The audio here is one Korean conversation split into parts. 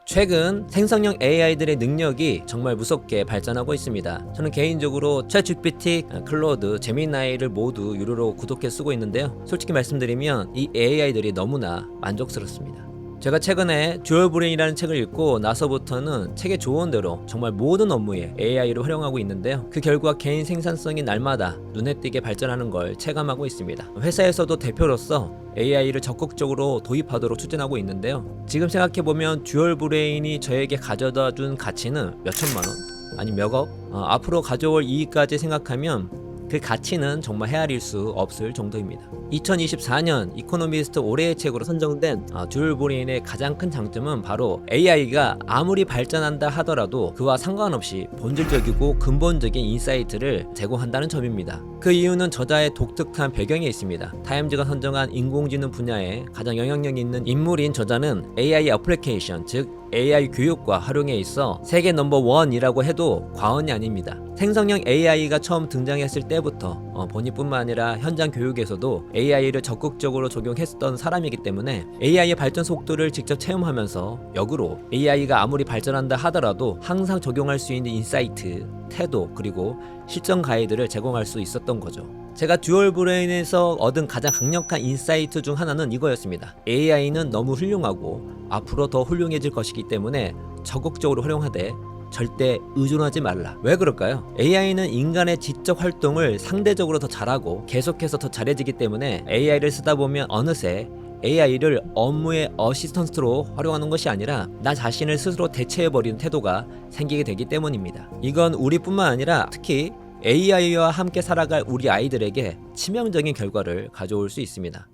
최근 생성형 AI들의 능력이 정말 무섭게 발전하고 있습니다. 저는 개인적으로 챗GPT, 클로드, 제미나이를 모두 유료로 구독해 쓰고 있는데요. 솔직히 말씀드리면 이 AI들이 너무나 만족스럽습니다. 제가 최근에 듀얼 브레인이라는 책을 읽고 나서부터는 책의 조언대로 정말 모든 업무에 AI를 활용하고 있는데요. 그 결과 개인 생산성이 날마다 눈에 띄게 발전하는 걸 체감하고 있습니다. 회사에서도 대표로서 AI를 적극적으로 도입하도록 추진하고 있는데요. 지금 생각해보면 듀얼 브레인이 저에게 가져다 준 가치는 몇 천만 원? 아니 몇억? 앞으로 가져올 이익까지 생각하면 그 가치는 정말 헤아릴 수 없을 정도입니다. 2024년 이코노미스트 올해의 책으로 선정된 듀얼 브레인의 가장 큰 장점은 바로 AI가 아무리 발전한다 하더라도 그와 상관없이 본질적이고 근본적인 인사이트를 제공한다는 점입니다. 그 이유는 저자의 독특한 배경에 있습니다. 타임즈가 선정한 인공지능 분야에 가장 영향력 있는 인물인 저자는 AI 애플리케이션, 즉 AI 교육과 활용에 있어 세계 넘버 원이라고 해도 과언이 아닙니다. 생성형 AI가 처음 등장했을 때부터 본인뿐만 아니라 현장 교육에서도 AI를 적극적으로 적용했던 사람이기 때문에 AI의 발전 속도를 직접 체험하면서 역으로 AI가 아무리 발전한다 하더라도 항상 적용할 수 있는 인사이트, 태도, 그리고 실전 가이드를 제공할 수 있었던 거죠. 제가 듀얼 브레인에서 얻은 가장 강력한 인사이트 중 하나는 이거였습니다. AI는 너무 훌륭하고 앞으로 더 훌륭해질 것이기 때문에 적극적으로 활용하되 절대 의존하지 말라. 왜 그럴까요? AI는 인간의 지적 활동을 상대적으로 더 잘하고 계속해서 더 잘해지기 때문에 AI를 쓰다 보면 어느새 AI를 업무의 어시스턴트로 활용하는 것이 아니라 나 자신을 스스로 대체해버리는 태도가 생기게 되기 때문입니다. 이건 우리뿐만 아니라 특히 AI와 함께 살아갈 우리 아이들에게 치명적인 결과를 가져올 수 있습니다.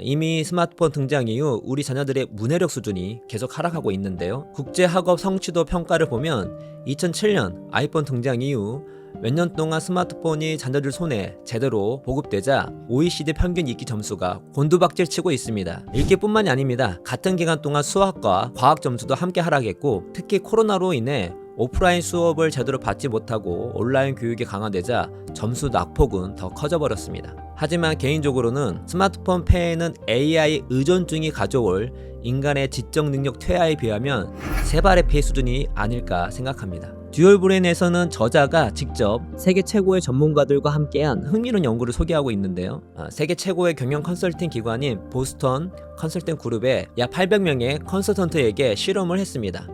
이미 스마트폰 등장 이후 우리 자녀들의 문해력 수준이 계속 하락하고 있는데요. 국제학업 성취도 평가를 보면 2007년 아이폰 등장 이후 몇 년 동안 스마트폰이 자녀들 손에 제대로 보급되자 OECD 평균 읽기 점수가 곤두박질 치고 있습니다. 읽기뿐만이 아닙니다. 같은 기간 동안 수학과 과학 점수도 함께 하락했고 특히 코로나로 인해 오프라인 수업을 제대로 받지 못하고 온라인 교육이 강화되자 점수 낙폭은 더 커져버렸습니다. 하지만 개인적으로는 스마트폰 폐해는 AI 의존증이 가져올 인간의 지적 능력 퇴화에 비하면 세 발의 폐해 수준이 아닐까 생각합니다. 듀얼 브레인에서는 저자가 직접 세계 최고의 전문가들과 함께한 흥미로운 연구를 소개하고 있는데요. 세계 최고의 경영 컨설팅 기관인 보스턴 컨설팅 그룹의 약 800명의 컨설턴트에게 실험을 했습니다.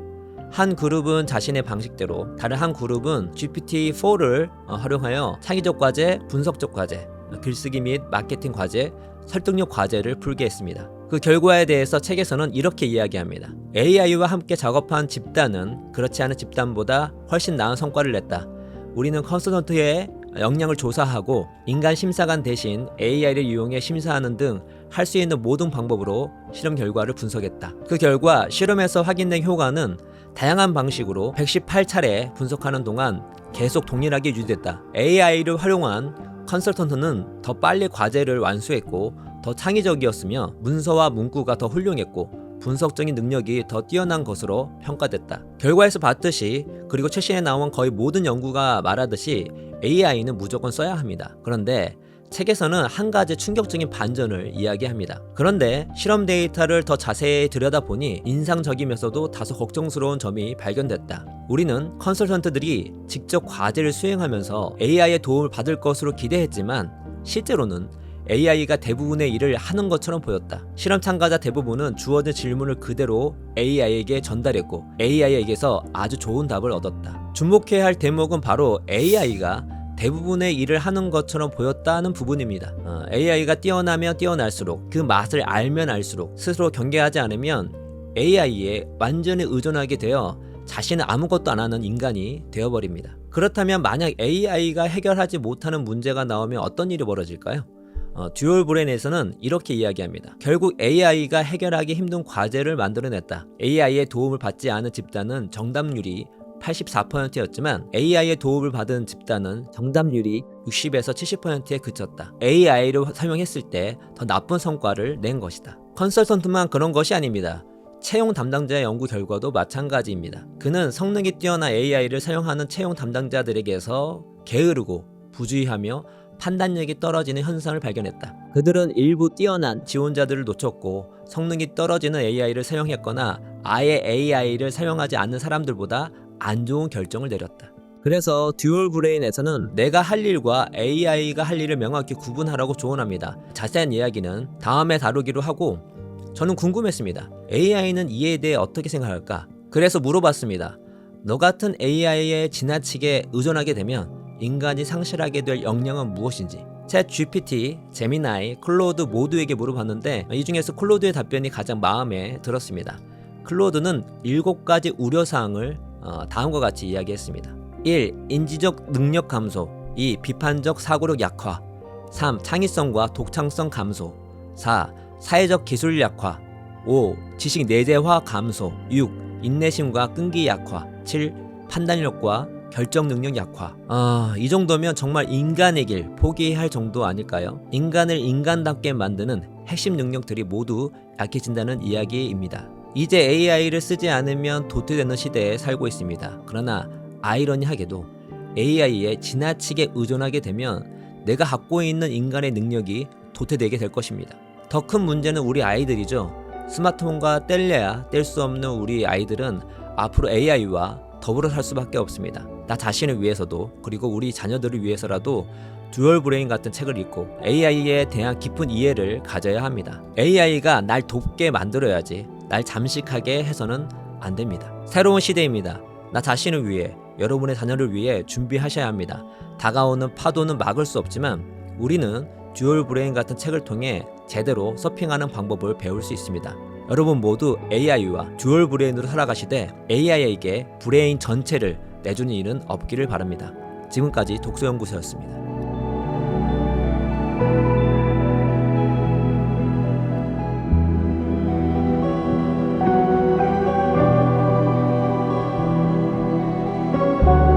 한 그룹은 자신의 방식대로, 다른 한 그룹은 GPT-4를 활용하여 창의적 과제, 분석적 과제, 글쓰기 및 마케팅 과제, 설득력 과제를 풀게 했습니다. 그 결과에 대해서 책에서는 이렇게 이야기합니다. AI와 함께 작업한 집단은 그렇지 않은 집단보다 훨씬 나은 성과를 냈다. 우리는 컨설턴트의 역량을 조사하고 인간 심사관 대신 AI를 이용해 심사하는 등 할 수 있는 모든 방법으로 실험 결과를 분석했다. 그 결과 실험에서 확인된 효과는 다양한 방식으로 118차례 분석하는 동안 계속 동일하게 유지됐다. AI를 활용한 컨설턴트는 더 빨리 과제를 완수했고 더 창의적이었으며 문서와 문구가 더 훌륭했고 분석적인 능력이 더 뛰어난 것으로 평가됐다. 결과에서 봤듯이 그리고 최신에 나온 거의 모든 연구가 말하듯이 AI는 무조건 써야 합니다. 그런데 책에서는 한 가지 충격적인 반전을 이야기합니다. 그런데 실험 데이터를 더 자세히 들여다보니 인상적이면서도 다소 걱정스러운 점이 발견됐다. 우리는 컨설턴트들이 직접 과제를 수행하면서 AI의 도움을 받을 것으로 기대했지만 실제로는 AI가 대부분의 일을 하는 것처럼 보였다. 실험 참가자 대부분은 주어진 질문을 그대로 AI에게 전달했고 AI에게서 아주 좋은 답을 얻었다. 주목해야 할 대목은 바로 AI가 대부분의 일을 하는 것처럼 보였다는 부분입니다. AI가 뛰어나면 뛰어날수록 그 맛을 알면 알수록 스스로 경계하지 않으면 AI에 완전히 의존하게 되어 자신은 아무것도 안 하는 인간이 되어버립니다. 그렇다면 만약 AI가 해결하지 못하는 문제가 나오면 어떤 일이 벌어질까요? 듀얼 브레인에서는 이렇게 이야기합니다. 결국 AI가 해결하기 힘든 과제를 만들어냈다. AI의 도움을 받지 않은 집단은 정답률이 84%였지만 AI의 도움을 받은 집단은 정답률이 60에서 70%에 그쳤다. AI를 사용했을 때 더 나쁜 성과를 낸 것이다. 컨설턴트만 그런 것이 아닙니다. 채용 담당자의 연구 결과도 마찬가지입니다. 그는 성능이 뛰어난 AI를 사용하는 채용 담당자들에게서 게으르고 부주의하며 판단력이 떨어지는 현상을 발견했다. 그들은 일부 뛰어난 지원자들을 놓쳤고 성능이 떨어지는 AI를 사용했거나 아예 AI를 사용하지 않는 사람들보다 안 좋은 결정을 내렸다. 그래서 듀얼 브레인에서는 내가 할 일과 AI가 할 일을 명확히 구분하라고 조언합니다. 자세한 이야기는 다음에 다루기로 하고 저는 궁금했습니다. AI는 이에 대해 어떻게 생각할까? 그래서 물어봤습니다. 너 같은 AI에 지나치게 의존하게 되면 인간이 상실하게 될 역량은 무엇인지. 챗 GPT, 제미나이, 클로드 모두에게 물어봤는데 이 중에서 클로드의 답변이 가장 마음에 들었습니다. 클로드는 7가지 우려사항을 다음과 같이 이야기했습니다. 1. 인지적 능력 감소. 2. 비판적 사고력 약화. 3. 창의성과 독창성 감소. 4. 사회적 기술 약화. 5. 지식 내재화 감소. 6. 인내심과 끈기 약화. 7. 판단력과 결정 능력 약화. 이 정도면 정말 인간의 길 포기해야 할 정도 아닐까요? 인간을 인간답게 만드는 핵심 능력들이 모두 약해진다는 이야기입니다. 이제 AI를 쓰지 않으면 도태되는 시대에 살고 있습니다. 그러나 아이러니하게도 AI에 지나치게 의존하게 되면 내가 갖고 있는 인간의 능력이 도태되게 될 것입니다. 더 큰 문제는 우리 아이들이죠. 스마트폰과 뗄래야 뗄 수 없는 우리 아이들은 앞으로 AI와 더불어 살 수밖에 없습니다. 나 자신을 위해서도 그리고 우리 자녀들을 위해서라도 듀얼 브레인 같은 책을 읽고 AI에 대한 깊은 이해를 가져야 합니다. AI가 날 돕게 만들어야지 날 잠식하게 해서는 안 됩니다. 새로운 시대입니다. 나 자신을 위해 여러분의 자녀를 위해 준비하셔야 합니다. 다가오는 파도는 막을 수 없지만 우리는 듀얼 브레인 같은 책을 통해 제대로 서핑하는 방법을 배울 수 있습니다. 여러분 모두 AI와 듀얼 브레인으로 살아가시되 AI에게 브레인 전체를 내주는 일은 없기를 바랍니다. 지금까지 독서연구소였습니다.